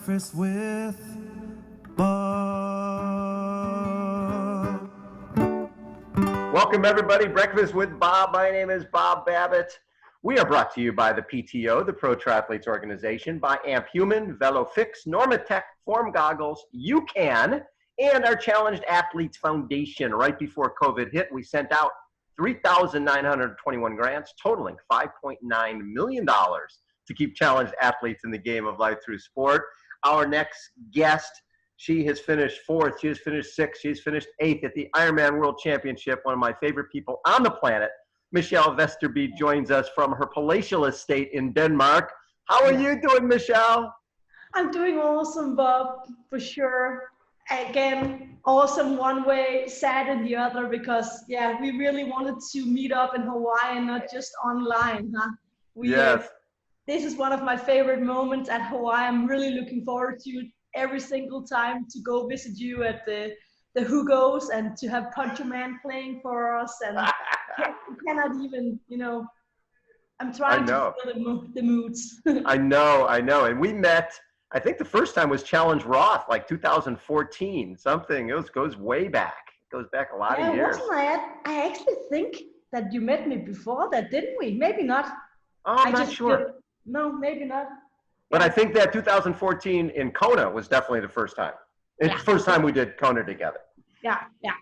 Breakfast with Bob. Welcome everybody, Breakfast with Bob. My name is Bob Babbitt. We are brought to you by the PTO, the Pro Triathletes Organization, by Amp Human, VeloFix, Normatec, Form Goggles, You Can, and our Challenged Athletes Foundation. Right before COVID hit, we sent out 3,921 grants, totaling $5.9 million to keep challenged athletes in the game of life through sport. Our next guest, she has finished fourth, she has finished sixth, she's finished eighth at the Ironman World Championship. One of my favorite people on the planet, Michelle Vesterby, joins us from her palatial estate in Denmark. How are you doing, Michelle? I'm doing awesome, Bob, for sure. Again, awesome one way, sad in the other, because yeah, we really wanted to meet up in Hawaii and not just online, huh? Yes. This is one of my favorite moments at Hawaii. I'm really looking forward to it every single time to go visit you at the Hugos and to have Puncher Man playing for us. And cannot even, I'm trying to feel the moods. I know. And we met, I think the first time was Challenge Roth, like 2014, something. It goes way back. It goes back a lot of years. I actually think that you met me before that, didn't we? Maybe not. Oh, I'm not sure. No, maybe not. But I think that 2014 in Kona was definitely the first time. It's the first time we did Kona together. Yeah.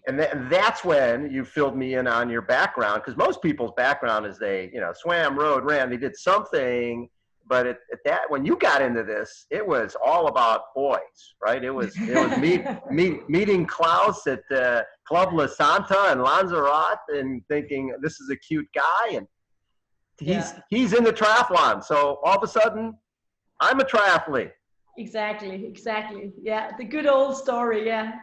And that's when you filled me in on your background, because most people's background is they, swam, rode, ran, they did something. But at that, when you got into this, it was all about boys, right? It was meeting Klaus at Club La Santa in Lanzarote and thinking this is a cute guy, and he's in the triathlon. So all of a sudden, I'm a triathlete. Exactly. Yeah, the good old story. Yeah,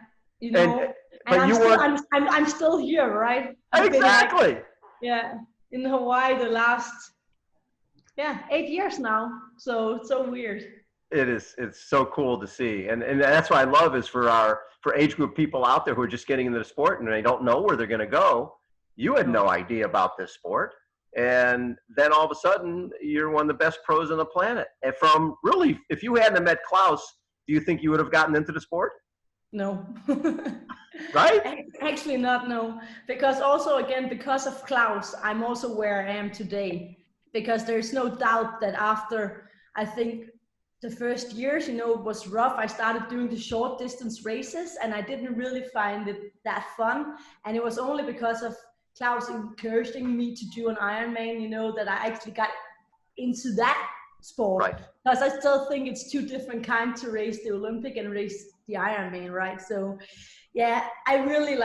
I'm still here, right? Exactly. In Hawaii the last 8 years now. So it's so weird. It's so cool to see, and that's what I love is for age group people out there who are just getting into the sport and they don't know where they're going to go. You had no idea about this sport. And then all of a sudden, you're one of the best pros on the planet. And from really, if you hadn't met Klaus, do you think you would have gotten into the sport? No. Right? Actually not, no. Because also, again, because of Klaus, I'm also where I am today. Because there's no doubt that after, I think, the first years, it was rough. I started doing the short distance races and I didn't really find it that fun. And it was only because of Klaus encouraging me to do an Ironman, that I actually got into that sport. Right. Because I still think it's two different kinds to race the Olympic and race the Ironman, right? So, yeah, I really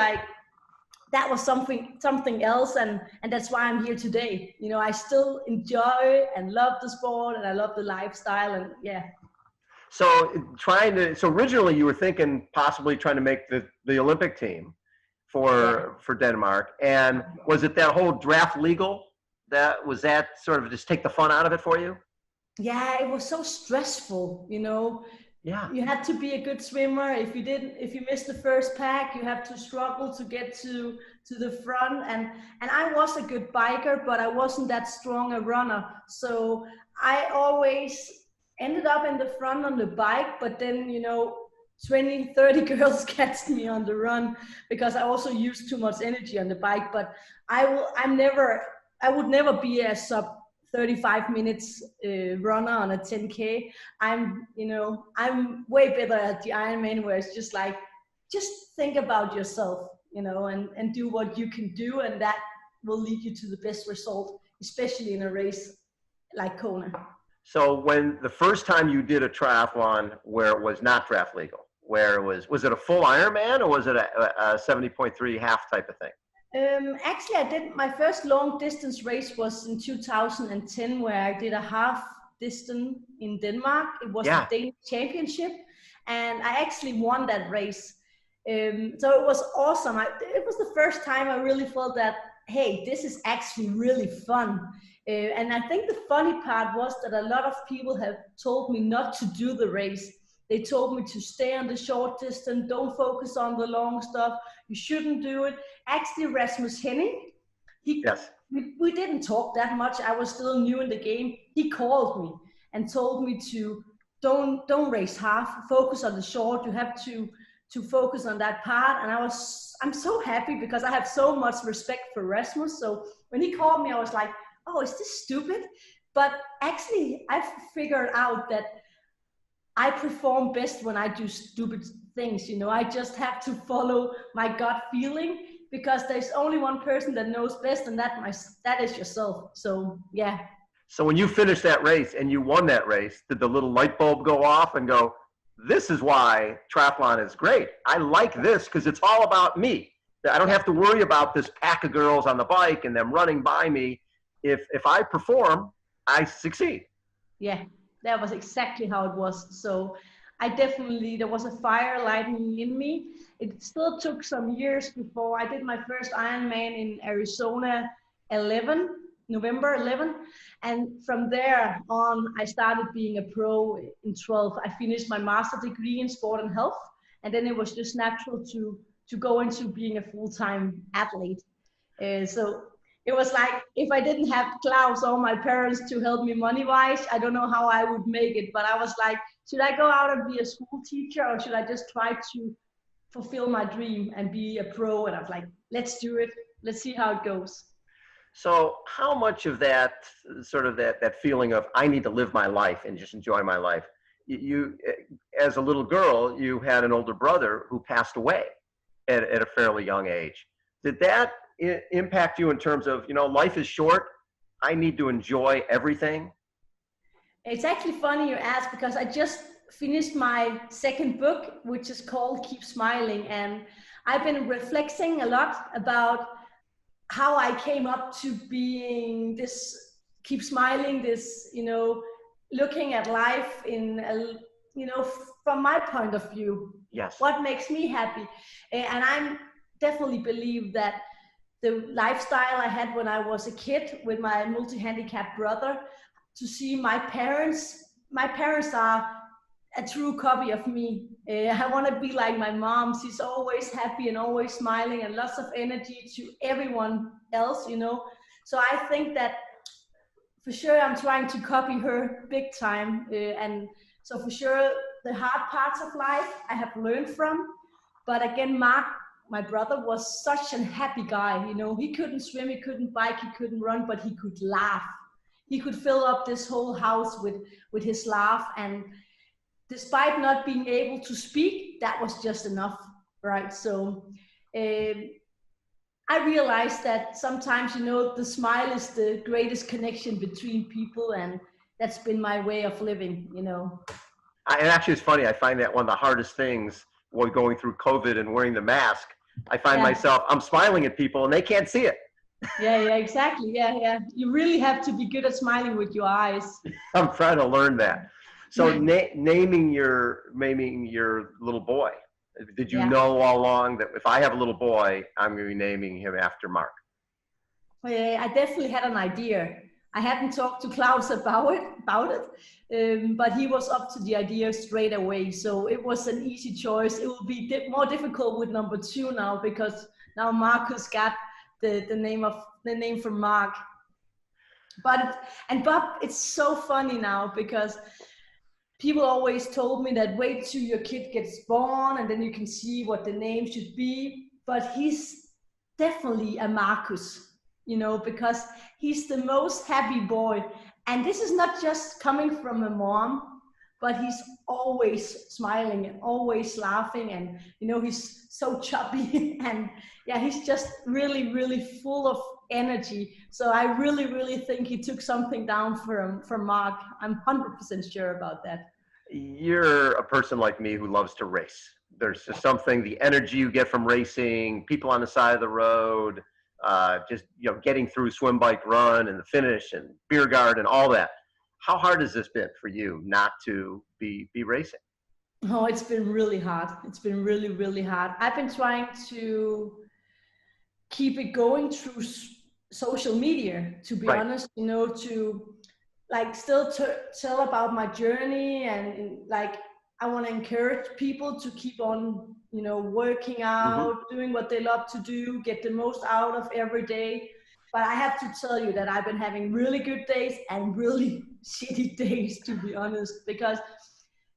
that was something else, and that's why I'm here today. I still enjoy and love the sport, and I love the lifestyle, and yeah. So originally you were thinking possibly trying to make the Olympic team for Denmark, and was it that whole draft legal that sort of just take the fun out of it for you? Yeah, it was so stressful, Yeah. You had to be a good swimmer. If you missed the first pack, you have to struggle to get to the front. And I was a good biker, but I wasn't that strong a runner. So I always ended up in the front on the bike, but then, 20, 30 girls catch me on the run because I also use too much energy on the bike. But I would never be a sub 35 minutes runner on a 10K. I'm way better at the Ironman, where it's just think about yourself, and do what you can do, and that will lead you to the best result, especially in a race like Kona. So when the first time you did a triathlon where it was not draft legal, where was it a full Ironman or was it a 70.3 half type of thing? Actually, I did my first long distance race was in 2010, where I did a half distance in Denmark. It was the Danish championship, and I actually won that race. So it was awesome. It was the first time I really felt that, hey, this is actually really fun. And I think the funny part was that a lot of people have told me not to do the race. They told me to stay on the short distance, don't focus on the long stuff, you shouldn't do it. Actually, Rasmus Henning, we didn't talk that much. I was still new in the game. He called me and told me to don't race half, focus on the short. You have to focus on that part. And I'm so happy because I have so much respect for Rasmus. So when he called me, I was like, oh, is this stupid? But actually, I've figured out that I perform best when I do stupid things. You know, I just have to follow my gut feeling, because there's only one person that knows best, and that is yourself. So yeah. So when you finished that race and you won that race, did the little light bulb go off and go, this is why triathlon is great. I like this because it's all about me. I don't have to worry about this pack of girls on the bike and them running by me. If I perform, I succeed. Yeah, that was exactly how it was. So there was a fire lighting in me. It still took some years before I did my first Ironman in Arizona 11, November 11. And from there on, I started being a pro in 12. I finished my master's degree in sport and health. And then it was just natural to go into being a full-time athlete. So it was like, if I didn't have Klaus or my parents to help me money-wise, I don't know how I would make it. But I was like, should I go out and be a school teacher, or should I just try to fulfill my dream and be a pro? And I was like, let's do it. Let's see how it goes. So how much of that sort of that feeling of I need to live my life and just enjoy my life, you as a little girl, you had an older brother who passed away at a fairly young age. Did that impact you in terms of, life is short, I need to enjoy everything? It's actually funny you ask, because I just finished my second book, which is called Keep Smiling. And I've been reflecting a lot about how I came up to being this keep smiling, this, looking at life in, from my point of view. Yes. What makes me happy. And I definitely believe that the lifestyle I had when I was a kid with my multi-handicapped brother, to see my parents are a true copy of me. I want to be like my mom. She's always happy and always smiling and lots of energy to everyone else, So I think that for sure I'm trying to copy her big time. And so for sure the hard parts of life I have learned from. But again, Mark, my brother, was such a happy guy. He couldn't swim, he couldn't bike, he couldn't run, but he could laugh. He could fill up this whole house with his laugh. And despite not being able to speak, that was just enough, right? So I realized that sometimes, the smile is the greatest connection between people, and that's been my way of living, And actually, it's funny, I find that one of the hardest things while going through COVID and wearing the mask, I find myself, I'm smiling at people and they can't see it. Yeah, exactly. Yeah. You really have to be good at smiling with your eyes. I'm trying to learn that. So naming your little boy, did you know all along that if I have a little boy, I'm going to be naming him after Mark? I definitely had an idea. I hadn't talked to Klaus about it, but he was up to the idea straight away. So it was an easy choice. It will be more difficult with number 2 now, because now Marcus got the name from Mark. But Bob, it's so funny now, because people always told me that wait till your kid gets born and then you can see what the name should be. But he's definitely a Marcus, because he's the most happy boy. And this is not just coming from a mom, but he's always smiling and always laughing. And, he's so chubby and he's just really, really full of energy. So I really, really think he took something down from Mark. I'm 100% sure about that. You're a person like me who loves to race. There's just something, the energy you get from racing, people on the side of the road, just, getting through swim, bike, run and the finish and beer garden, all that. How hard has this been for you not to be racing? Oh, it's been really hard. It's been really, really hard. I've been trying to keep it going through social media, to be honest, to still tell about my journey, and I want to encourage people to keep on, working out, doing what they love to do, get the most out of every day. But I have to tell you that I've been having really good days and really shitty days, to be honest, because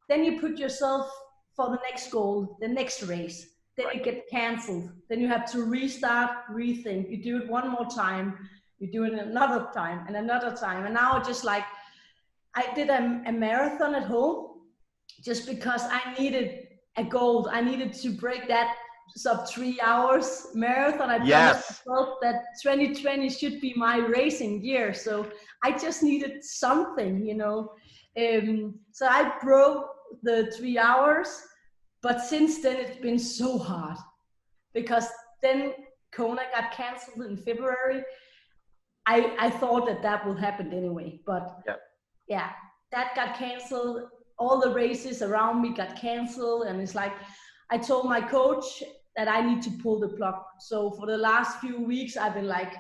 then you put yourself for the next goal, the next race. Then Right. it get canceled. Then you have to restart, rethink. You do it one more time. You do it another time and another time. And now just like, I did a marathon at home just because I needed a goal. I needed to break that sub 3 hours marathon. I promised Yes. myself that 2020 should be my racing year. So I just needed something, you know. So I broke the 3 hours, but since then it's been so hard because then Kona got canceled in February. I thought that would happen anyway, but yeah, that got canceled. All the races around me got canceled, and it's like I told my coach that I need to pull the plug. So for the last few weeks, I've been like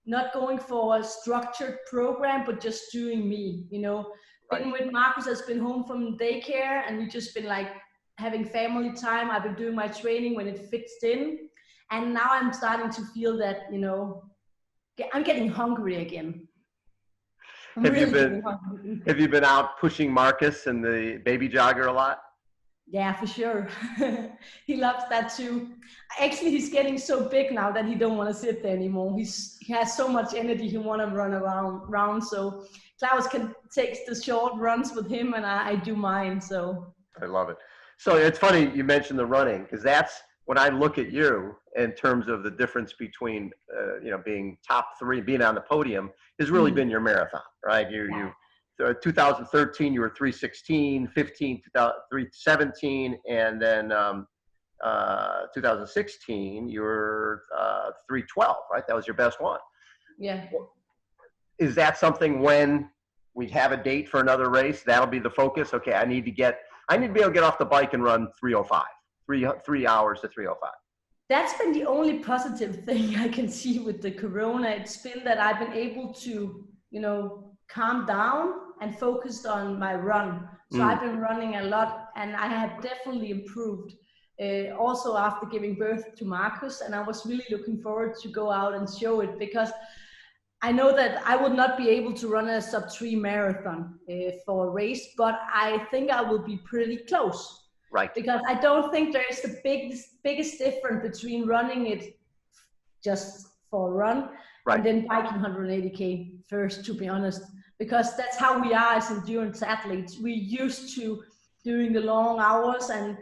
not going for a structured program, but just doing me, you know. Right. Been with Marcus has been home from daycare, and we just been like having family time. I've been doing my training when it fits in, and now I'm starting to feel that, you know, I'm getting hungry again. Have you been out pushing Marcus and the baby jogger a lot? Yeah, for sure. He loves that too. Actually, he's getting so big now that he don't want to sit there anymore. He has so much energy. He want to run around. So Klaus can take the short runs with him, and I do mine. So I love it. So it's funny you mentioned the running, because that's when I look at you in terms of the difference between you know, being top three, being on the podium, has really been your marathon, right? You 2013 you were 316, 15 317, and then 2016 you were 312, right? That was your best one. Yeah. Is that something when we have a date for another race, that'll be the focus? Okay, I need to be able to get off the bike and run 305, 3 hours to 305. That's been the only positive thing I can see with the Corona. It's been that I've been able to, you know, calm down and focused on my run. So I've been running a lot, and I have definitely improved. Also after giving birth to Marcus, and I was really looking forward to go out and show it, because I know that I would not be able to run a sub 3 marathon for a race, but I think I will be pretty close. Right. Because I don't think there is the biggest difference between running it just for a run and then biking 180K first, to be honest. Because that's how we are as endurance athletes. We're used to doing the long hours, and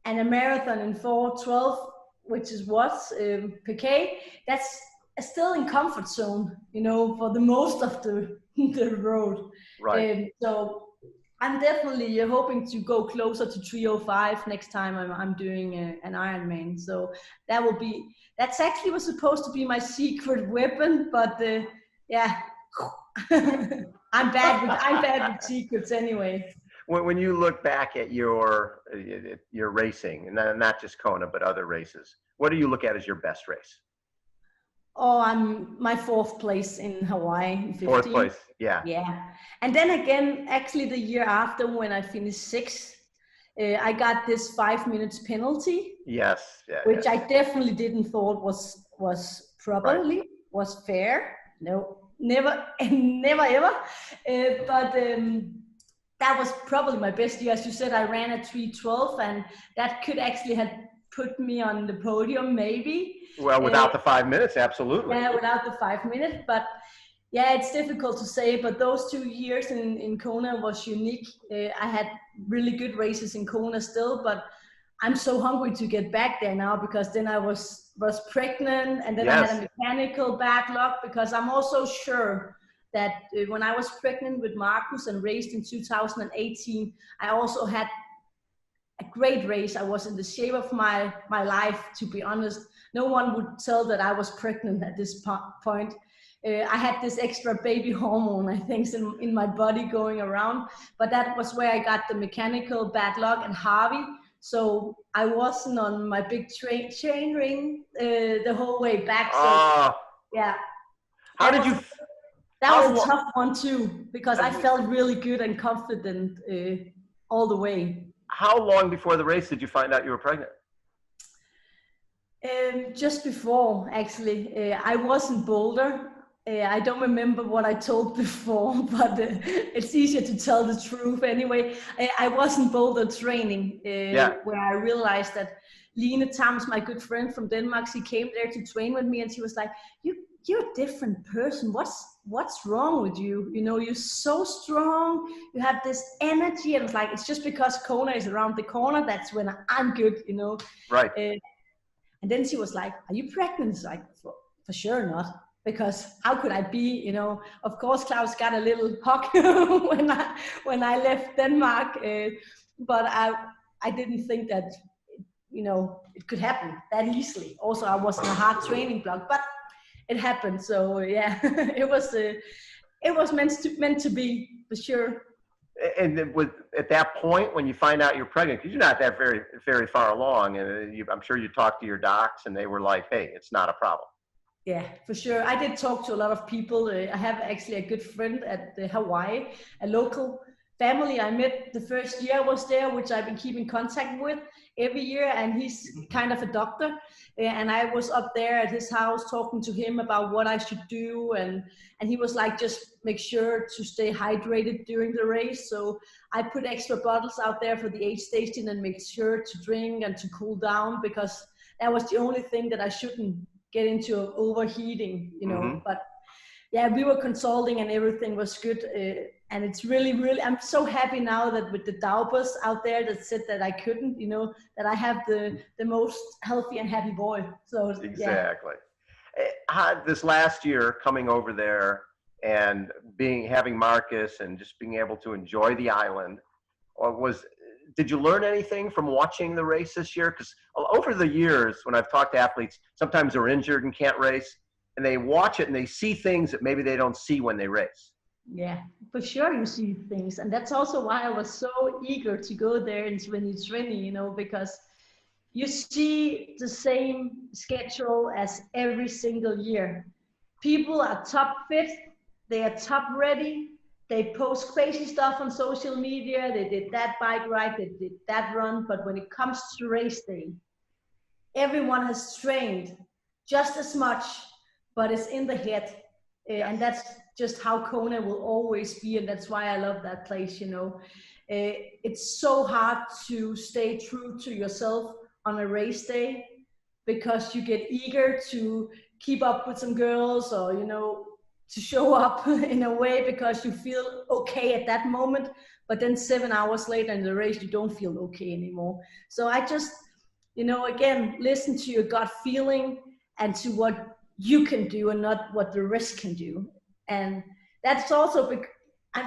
a marathon in 4:12, which is what, per K, that's still in comfort zone, you know, for the most of the road. Right. So I'm definitely hoping to go closer to 305 next time I'm doing an Ironman. So that's actually was supposed to be my secret weapon, but yeah, I'm bad with secrets anyway. When you look back at your racing, and not just Kona, but other races, what do you look at as your best race? Oh, I'm my 4th place in Hawaii in 15. 4th place, yeah. Yeah. And then again, actually the year after, when I finished 6th, I got this 5 minutes penalty. Yes. Yeah, which I definitely didn't thought was probably was fair. No, never ever. But that was probably my best year. As you said, I ran at 3:12, and that could actually have put me on the podium, maybe. Well, without the 5 minutes, absolutely. Yeah, without the 5 minutes, but yeah, it's difficult to say. But those 2 years in Kona was unique. I had really good races in Kona still, but I'm so hungry to get back there now, because then I was pregnant, and then I had a mechanical backlog, because I'm also sure that when I was pregnant with Marcus and raced in 2018, I also had a great race. I was in the shape of my life, to be honest. No one would tell that I was pregnant at this point. I had this extra baby hormone, I think, in my body going around, but that was where I got the mechanical backlog and Harvey. So I wasn't on my big chain ring the whole way back. So yeah. That was a tough one too, because I felt really good and confident all the way. How long before the race did you find out you were pregnant? Just before, actually. I was in Boulder. I don't remember what I told before, but it's easier to tell the truth anyway. I was in Boulder training where I realized that Line Tams, my good friend from Denmark, she came there to train with me, and she was like, "You're a different person. What's wrong with you? You know, you're so strong. You have this energy." And it's like, it's just because Kona is around the corner. That's when I'm good, you know. Right. And then she was like, "Are you pregnant?" It's like, for sure not. Because how could I be, you know? Of course, Klaus got a little hug when I left Denmark, but I didn't think that, you know, it could happen that easily. Also, I was in a hard training block, but it happened. So yeah, it was meant to be, for sure. And then at that point, when you find out you're pregnant, because you're not that very far along, and I'm sure you talked to your docs, and they were like, "Hey, it's not a problem." Yeah, for sure. I did talk to a lot of people. I have actually a good friend at Hawaii, a local family I met the first year I was there, which I've been keeping contact with every year, and he's kind of a doctor. And I was up there at his house talking to him about what I should do, and he was like, just make sure to stay hydrated during the race. So I put extra bottles out there for the aid station and make sure to drink and to cool down, because that was the only thing that I shouldn't get into overheating, you know. But yeah, we were consulting and everything was good. And it's really, I'm so happy now that with the Daubers out there that said that I couldn't, you know, that I have the most healthy and happy boy. So exactly. Yeah. This last year coming over there and having Marcus and just being able to enjoy the island, did you learn anything from watching the race this year? Because over the years, when I've talked to athletes, sometimes they're injured and can't race, and they watch it and they see things that maybe they don't see when they race. Yeah, for sure you see things. And that's also why I was so eager to go there in 2020, you know, because you see the same schedule as every single year. People are top fit, they are top ready, they post crazy stuff on social media, they did that bike ride, they did that run, but when it comes to race day, everyone has trained just as much, but it's in the head. And that's just how Kona will always be, and that's why I love that place, you know. It's so hard to stay true to yourself on a race day, because you get eager to keep up with some girls, or, you know, to show up in a way because you feel okay at that moment, but then 7 hours later in the race, you don't feel okay anymore. So I just, you know, again, listen to your gut feeling and to what you can do and not what the rest can do. And that's also because I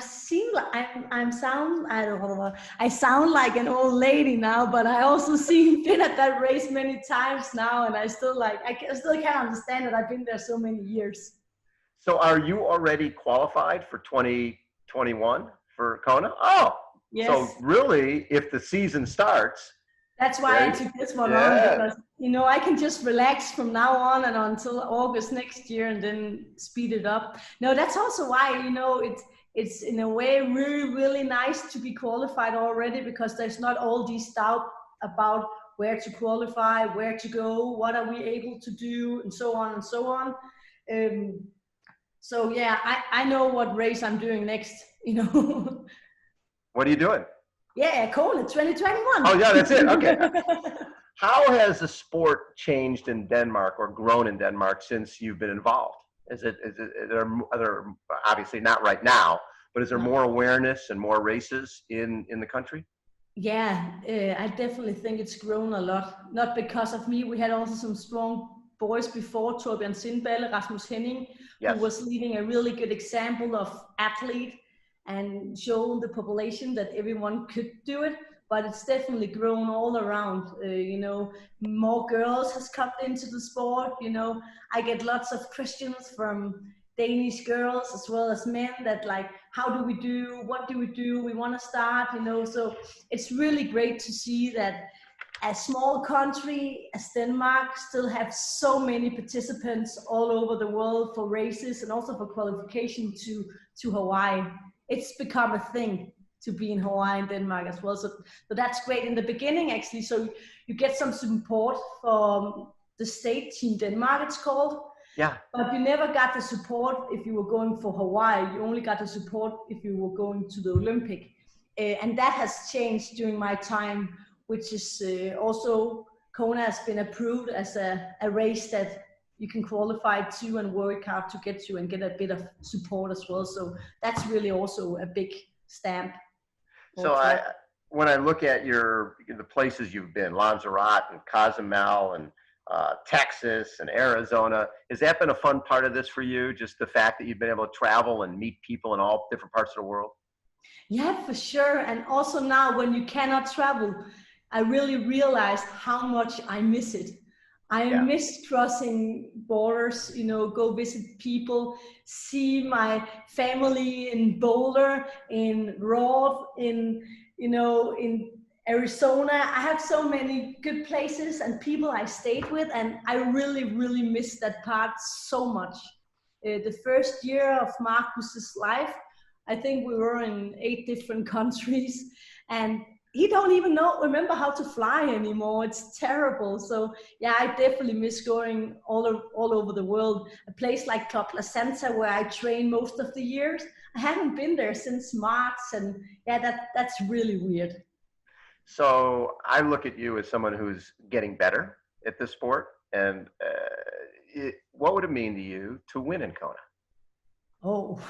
sound like an old lady now, but I also been at that race many times now, and I still can't understand it. I've been there so many years. So are you already qualified for 2021 for Kona? Oh, yes. So really, if the season starts. That's why I took this one on, because, you know, I can just relax from now on and until August next year and then speed it up. No, that's also why, you know, it's in a way really, really nice to be qualified already, because there's not all these doubt about where to qualify, where to go, what are we able to do, and so on and so on. So yeah, I know what race I'm doing next, you know. What are you doing? Yeah, Kona 2021. Oh yeah, that's it. Okay. How has the sport changed in Denmark or grown in Denmark since you've been involved? Are there, obviously not right now, but is there more awareness and more races in the country? Yeah, I definitely think it's grown a lot. Not because of me. We had also some strong boys before, Torbjørn Sindballe, Rasmus Henning, who was leading a really good example of athlete and showing the population that everyone could do it. But it's definitely grown all around. You know, more girls has come into the sport. You know, I get lots of questions from Danish girls as well as men that like, how do we do? What do we do? We want to start, you know. So it's really great to see that a small country as Denmark still have so many participants all over the world for races and also for qualification to Hawaii. It's become a thing to be in Hawaii and Denmark as well. So that's great in the beginning, actually. So you get some support from the state, Team Denmark it's called. Yeah. But you never got the support if you were going for Hawaii. You only got the support if you were going to the Olympic. And that has changed during my time, which is also, Kona has been approved as a race that you can qualify to and work hard to get to and get a bit of support as well. So that's really also a big stamp. So when I look at the places you've been, Lanzarote and Cozumel and Texas and Arizona, has that been a fun part of this for you? Just the fact that you've been able to travel and meet people in all different parts of the world? Yeah, for sure. And also now when you cannot travel, I really realized how much I miss it. I miss crossing borders, you know, go visit people, see my family in Boulder, in Roth, in Arizona. I have so many good places and people I stayed with, and I really, really miss that part so much. The first year of Marcus's life, I think we were in 8 different countries, and he don't even remember how to fly anymore. It's terrible. So yeah, I definitely miss going all over the world. A place like Club La Santa, where I train most of the years, I haven't been there since March, and yeah, that's really weird. So I look at you as someone who's getting better at this sport, and what would it mean to you to win in Kona? Oh,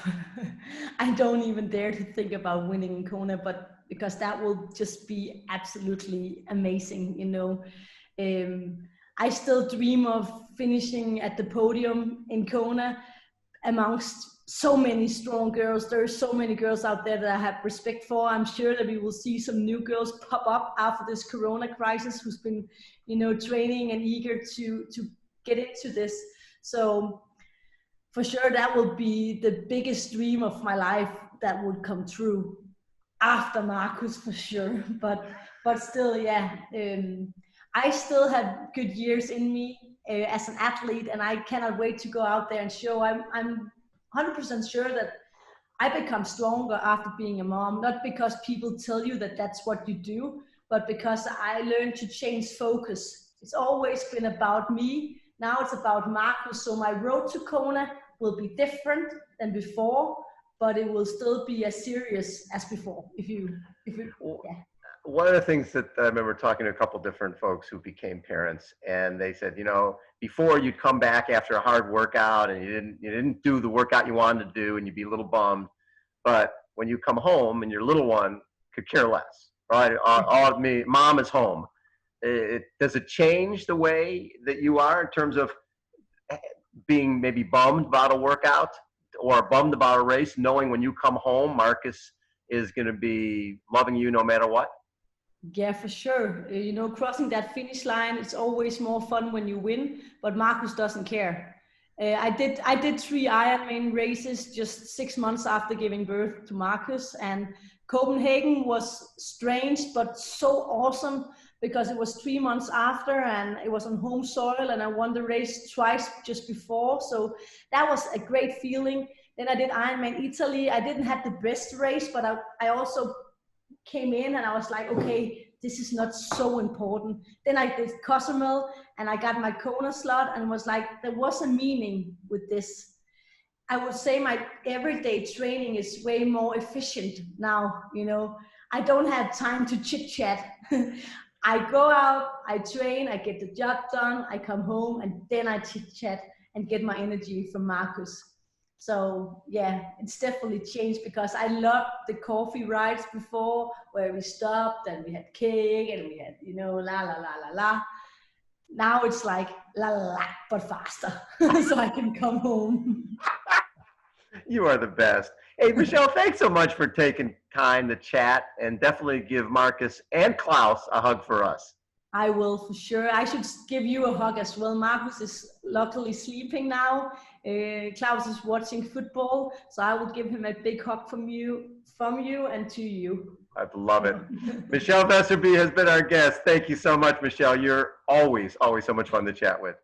I don't even dare to think about winning in Kona, but because that will just be absolutely amazing, you know. I still dream of finishing at the podium in Kona amongst so many strong girls. There are so many girls out there that I have respect for. I'm sure that we will see some new girls pop up after this Corona crisis who's been, you know, training and eager to get into this. So for sure, that will be the biggest dream of my life that would come true after Marcus, for sure. But still, yeah, I still have good years in me as an athlete, and I cannot wait to go out there and show. I'm 100% sure that I become stronger after being a mom, not because people tell you that that's what you do, but because I learned to change focus. It's always been about me. Now it's about Marcus. So my road to Kona will be different than before, but it will still be as serious as before. Yeah. One of the things that I remember talking to a couple different folks who became parents, and they said, you know, before you'd come back after a hard workout and you didn't do the workout you wanted to do, and you'd be a little bummed. But when you come home and your little one could care less, right? Mom is home. Does it change the way that you are in terms of being maybe bummed about a workout or bummed about a race, knowing when you come home, Marcus is going to be loving you no matter what? Yeah, for sure. You know, crossing that finish line, it's always more fun when you win, but Marcus doesn't care. I did 3 Ironman races just 6 months after giving birth to Marcus, and Copenhagen was strange but so awesome because it was 3 months after and it was on home soil, and I won the race twice just before, so that was a great feeling. Then I did Ironman Italy. I didn't have the best race, but I also came in and I was like, okay, this is not so important. Then I did Cozumel and I got my Kona slot and was like, there was a meaning with this. I would say my everyday training is way more efficient now, you know. I don't have time to chit chat. I go out, I train, I get the job done, I come home, and then I chit chat and get my energy from Marcus. So yeah, it's definitely changed because I loved the coffee rides before where we stopped and we had cake and we had, you know, la la la la la. Now it's like la la la, but faster, so I can come home. You are the best. Hey, Michelle, thanks so much for taking time to chat, and definitely give Marcus and Klaus a hug for us. I will, for sure. I should give you a hug as well. Marcus is luckily sleeping now. Klaus is watching football, so I will give him a big hug from you and to you. I'd love it. Michelle Vesterby has been our guest. Thank you so much, Michelle. You're always so much fun to chat with.